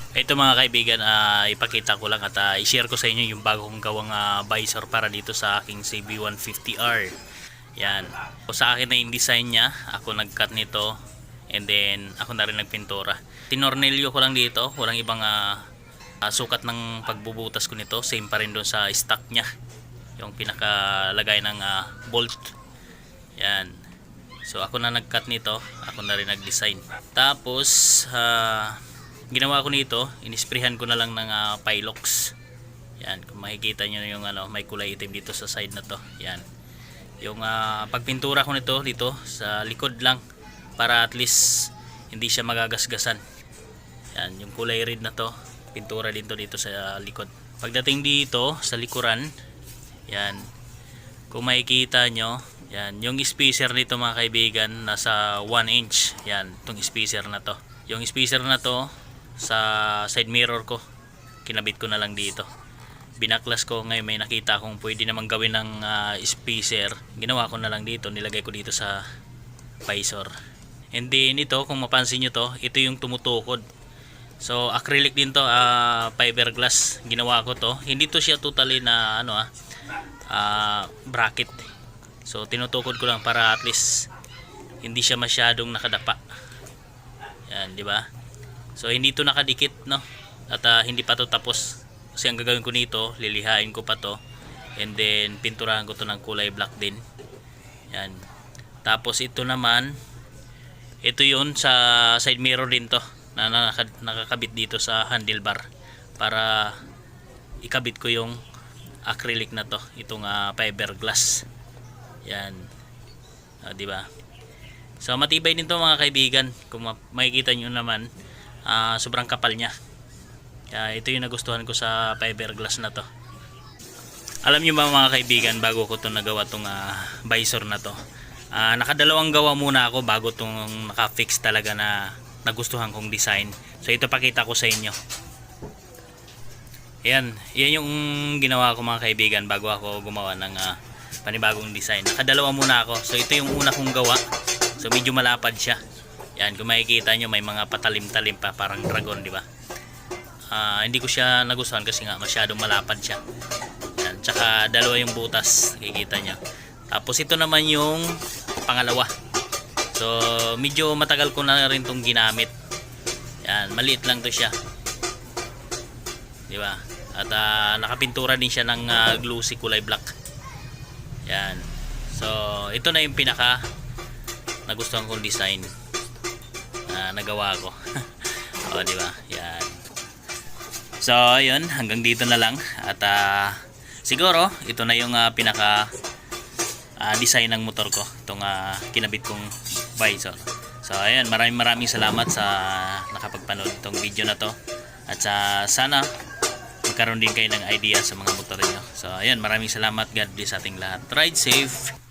Ito mga kaibigan, ipakita ko lang at i-share ko sa inyo yung bago kong gawang visor para dito sa aking CB150R. Yan. So, sa akin na yung design niya, ako nag-cut nito and then ako na rin nagpintura. Tinornilyo ko lang dito, walang ibang sukat ng pagbubutas ko nito, same pa rin doon sa stock niya. Yung pinakalagay ng bolt. Yan. So ako na nag-cut nito, ako na rin nag-design. Tapos ginawa ko nito, inisprehan ko na lang ng Pilox. Yan, kung makikita nyo yung may kulay itim dito sa side na to. Yan. Yung pagpintura ko nito dito sa likod lang para at least hindi siya magagasgasan. Yan, yung kulay red na to, pintura dito sa likod. Pagdating dito sa likuran, yan. Kung makikita nyo, yan, yung spacer nito mga kaibigan nasa 1 inch. Yan, itong spacer na to. Yung spacer na to sa side mirror ko, kinabit ko na lang dito. Binaklas ko, ngayon may nakita akong pwede namang gawin ng spacer. Ginawa ko na lang dito, nilagay ko dito sa visor. And then ito, kung mapansin nyo to, ito yung tumutukod. So acrylic din to, fiberglass ginawa ko to. Hindi to siya totally na bracket. So tinutukod ko lang para at least hindi siya masyadong nakadapa. Yan, di ba? So hindi to nakadikit, no? At hindi pa to tapos. Kasi ang gagawin ko nito, lilihain ko pa to. And then pinturahan ko to ng kulay black din. Yan. Tapos ito naman, ito yun sa side mirror din to na nakakabit dito sa handlebar para ikabit ko yung acrylic na to, itong fiberglass. Yan. Di ba? So matibay din to mga kaibigan. Kung makikita nyo naman, sobrang kapal niya. Ito yung nagustuhan ko sa fiberglass na to. Alam nyo ba mga kaibigan, bago ko to nagawa tong visor na to, nakadalawang gawa muna ako bago tong naka-fix talaga na nagustuhan kong design. So ito pakita ko sa inyo. Yan yung ginawa ko mga kaibigan bago ako gumawa ng panibagong design. Nakadalawa muna ako. So ito yung una kong gawa. So medyo malapad siya. Yan, kung makikita nyo may mga patalim-talim pa, parang dragon, di ba? Hindi ko siya nagustuhan kasi nga masyadong malapad siya. Yan, tsaka dalawa yung butas, nakikita nyo. Tapos ito naman yung pangalawa. So medyo matagal ko na rin tong ginamit. Yan, maliit lang to siya. Di ba? At nakapintura din siya ng glossy kulay black. Yan. So ito na yung pinaka nagustuhan kong design na nagawa ko. O, di ba? Yan. So ayun, hanggang dito na lang. At siguro ito na yung pinaka design ng motor ko, itong kinabit kong visor. So ayan, maraming salamat sa nakapagpanood itong video na to. At sana magkaroon din kayo ng idea sa mga motor nyo. So ayan, maraming salamat. God bless ating lahat. Ride safe.